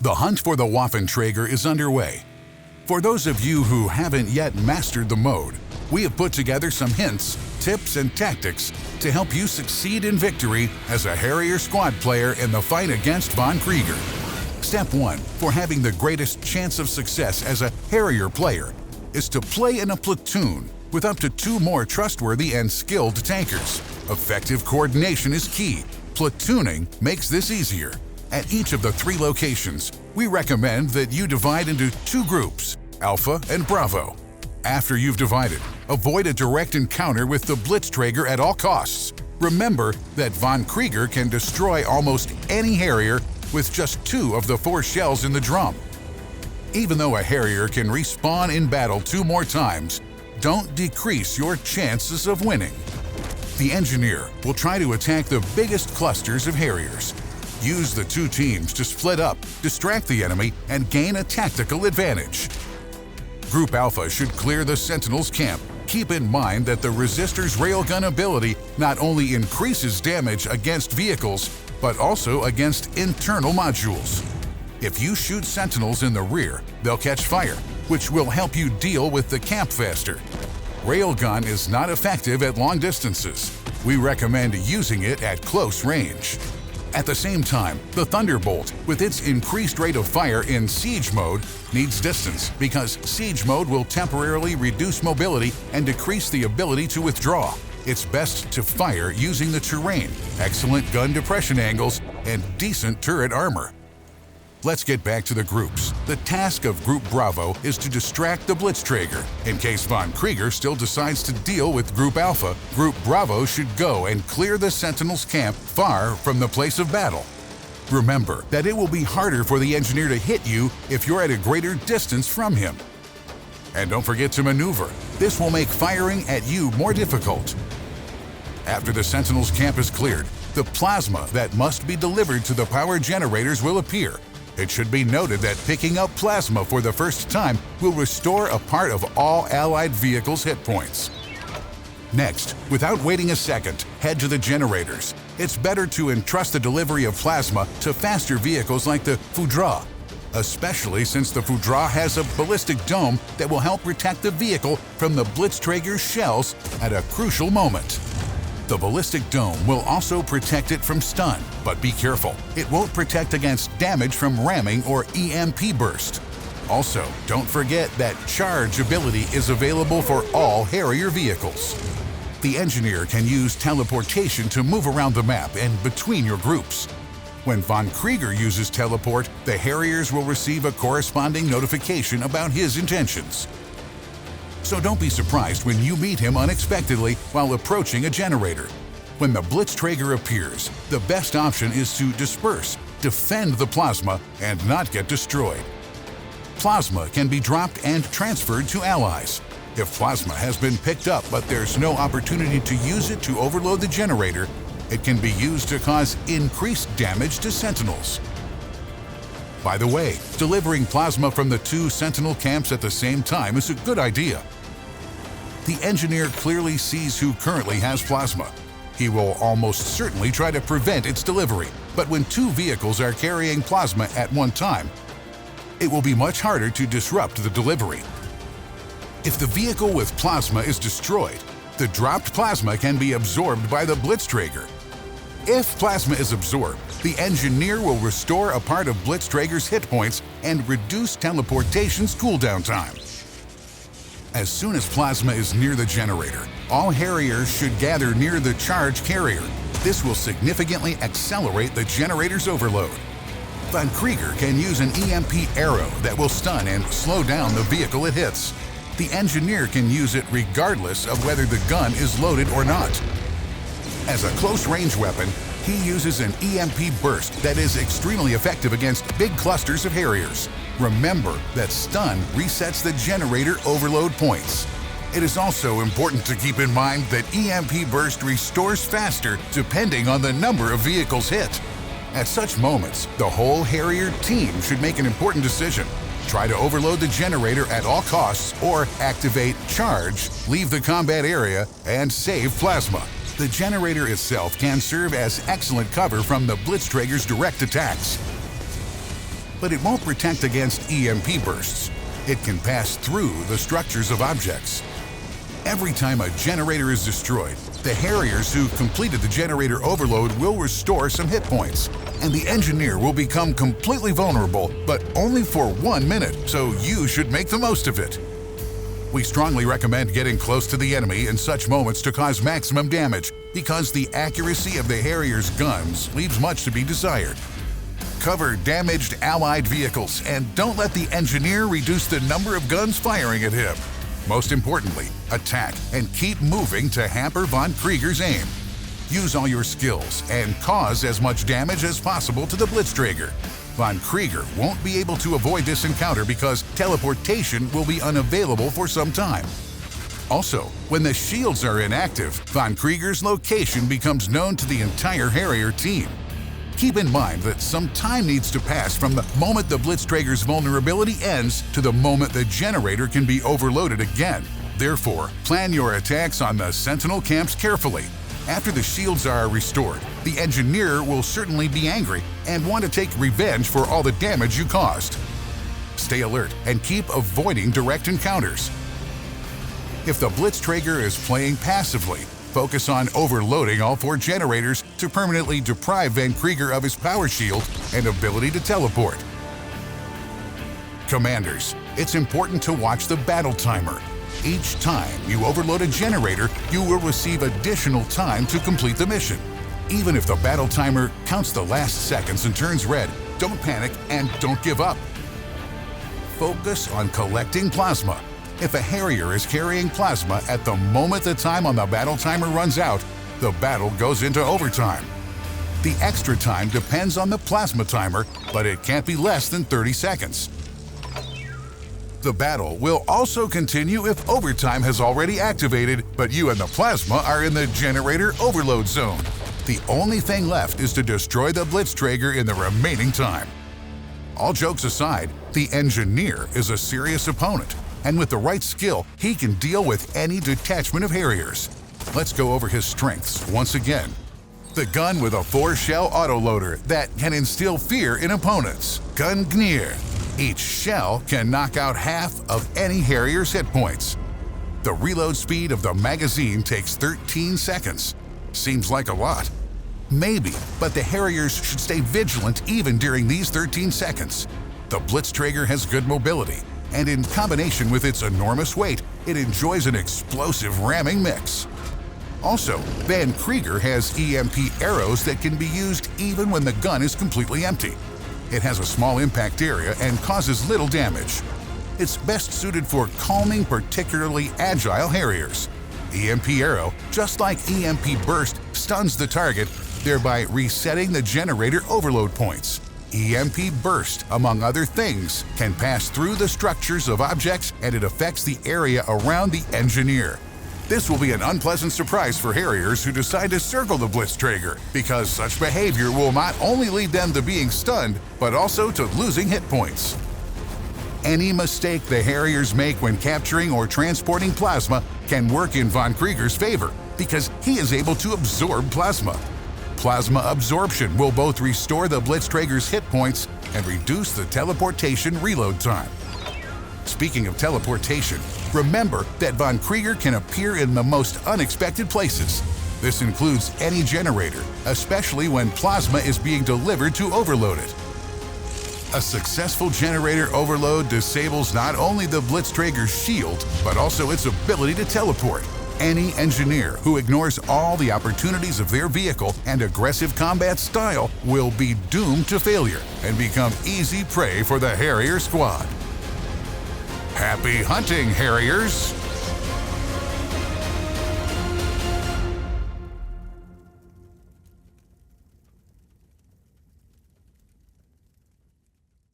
The hunt for the Waffenträger is underway. For those of you who haven't yet mastered the mode, we have put together some hints, tips, and tactics to help you succeed in victory as a Harrier squad player in the fight against Von Krieger. Step 1 for having the greatest chance of success as a Harrier player is to play in a platoon with up to 2 more trustworthy and skilled tankers. Effective coordination is key. Platooning makes this easier. At each of the 3 locations, we recommend that you divide into 2 groups, Alpha and Bravo. After you've divided, avoid a direct encounter with the Blitzträger at all costs. Remember that Von Krieger can destroy almost any Harrier with just 2 of the 4 shells in the drum. Even though a Harrier can respawn in battle 2 more times, don't decrease your chances of winning. The Engineer will try to attack the biggest clusters of Harriers. Use the 2 teams to split up, distract the enemy, and gain a tactical advantage. Group Alpha should clear the Sentinels Camp. Keep in mind that the Resistor's railgun ability not only increases damage against vehicles, but also against internal modules. If you shoot Sentinels in the rear, they'll catch fire, which will help you deal with the camp faster. Railgun is not effective at long distances. We recommend using it at close range. At the same time, the Thunderbolt, with its increased rate of fire in Siege mode, needs distance because Siege mode will temporarily reduce mobility and decrease the ability to withdraw. It's best to fire using the terrain, excellent gun depression angles, and decent turret armor. Let's get back to the groups. The task of Group Bravo is to distract the Blitzträger. In case Von Krieger still decides to deal with Group Alpha, Group Bravo should go and clear the Sentinels Camp far from the place of battle. Remember that it will be harder for the Engineer to hit you if you're at a greater distance from him. And don't forget to maneuver. This will make firing at you more difficult. After the Sentinels Camp is cleared, the plasma that must be delivered to the power generators will appear. It should be noted that picking up plasma for the first time will restore a part of all Allied vehicles' hit points. Next, without waiting a second, head to the generators. It's better to entrust the delivery of plasma to faster vehicles like the Foudre, especially since the Foudre has a ballistic dome that will help protect the vehicle from the Blitzträger's shells at a crucial moment. The ballistic dome will also protect it from stun, but be careful. It won't protect against damage from ramming or EMP burst. Also, don't forget that charge ability is available for all Harrier vehicles. The Engineer can use teleportation to move around the map and between your groups. When Von Krieger uses teleport, the Harriers will receive a corresponding notification about his intentions. So don't be surprised when you meet him unexpectedly while approaching a generator. When the Blitzträger appears, the best option is to disperse, defend the plasma, and not get destroyed. Plasma can be dropped and transferred to allies. If plasma has been picked up but there's no opportunity to use it to overload the generator, it can be used to cause increased damage to Sentinels. By the way, delivering plasma from the 2 Sentinel camps at the same time is a good idea. The Engineer clearly sees who currently has plasma. He will almost certainly try to prevent its delivery, but when 2 vehicles are carrying plasma at one time, it will be much harder to disrupt the delivery. If the vehicle with plasma is destroyed, the dropped plasma can be absorbed by the Blitzträger. If plasma is absorbed, the Engineer will restore a part of Blitzträger's hit points and reduce teleportation's cooldown time. As soon as plasma is near the generator, all Harriers should gather near the charge carrier. This will significantly accelerate the generator's overload. Von Krieger can use an EMP arrow that will stun and slow down the vehicle it hits. The Engineer can use it regardless of whether the gun is loaded or not. As a close-range weapon, he uses an EMP burst that is extremely effective against big clusters of Harriers. Remember that stun resets the generator overload points. It is also important to keep in mind that EMP burst restores faster depending on the number of vehicles hit. At such moments, the whole Harrier team should make an important decision. Try to overload the generator at all costs or activate charge, leave the combat area, and save plasma. The generator itself can serve as excellent cover from the Blitzträger's direct attacks. but it won't protect against EMP bursts. It can pass through the structures of objects. Every time a generator is destroyed, the Harriers who completed the generator overload will restore some hit points, and the engineer will become completely vulnerable, but only for 1 minute, so you should make the most of it. We strongly recommend getting close to the enemy in such moments to cause maximum damage, because the accuracy of the Harriers' guns leaves much to be desired. Cover damaged Allied vehicles, and don't let the engineer reduce the number of guns firing at him. Most importantly, attack and keep moving to hamper von Krieger's aim. Use all your skills and cause as much damage as possible to the Blitzträger. Von Krieger won't be able to avoid this encounter because teleportation will be unavailable for some time. Also, when the shields are inactive, von Krieger's location becomes known to the entire Harrier team. Keep in mind that some time needs to pass from the moment the Blitzträger's vulnerability ends to the moment the generator can be overloaded again. Therefore, plan your attacks on the Sentinel camps carefully. After the shields are restored, the engineer will certainly be angry and want to take revenge for all the damage you caused. Stay alert and keep avoiding direct encounters. If the Blitzträger is playing passively, focus on overloading all 4 generators to permanently deprive von Krieger of his power shield and ability to teleport. Commanders, it's important to watch the battle timer. Each time you overload a generator, you will receive additional time to complete the mission. Even if the battle timer counts the last seconds and turns red, don't panic and don't give up. Focus on collecting plasma. If a Harrier is carrying plasma at the moment the time on the battle timer runs out, the battle goes into overtime. The extra time depends on the plasma timer, but it can't be less than 30 seconds. The battle will also continue if overtime has already activated, but you and the plasma are in the generator overload zone. The only thing left is to destroy the Blitzträger in the remaining time. All jokes aside, the engineer is a serious opponent, and with the right skill, he can deal with any detachment of Harriers. Let's go over his strengths once again. The gun with a 4-shell autoloader that can instill fear in opponents, GUNGNIR. Each shell can knock out half of any Harrier's hit points. The reload speed of the magazine takes 13 seconds. Seems like a lot. Maybe, but the Harriers should stay vigilant even during these 13 seconds. The Blitzträger has good mobility, and in combination with its enormous weight, it enjoys an explosive ramming mix. Also, von Krieger has EMP arrows that can be used even when the gun is completely empty. It has a small impact area and causes little damage. It's best suited for calming particularly agile Harriers. EMP arrow, just like EMP burst, stuns the target, thereby resetting the generator overload points. EMP burst, among other things, can pass through the structures of objects and it affects the area around the engineer. This will be an unpleasant surprise for Harriers who decide to circle the Blitzträger, because such behavior will not only lead them to being stunned, but also to losing hit points. Any mistake the Harriers make when capturing or transporting plasma can work in von Krieger's favor, because he is able to absorb plasma. Plasma absorption will both restore the Blitzträger's hit points and reduce the teleportation reload time. Speaking of teleportation, remember that von Krieger can appear in the most unexpected places. This includes any generator, especially when plasma is being delivered to overload it. A successful generator overload disables not only the Blitzträger's shield, but also its ability to teleport. Any engineer who ignores all the opportunities of their vehicle and aggressive combat style will be doomed to failure and become easy prey for the Harrier squad. Happy hunting, Harriers!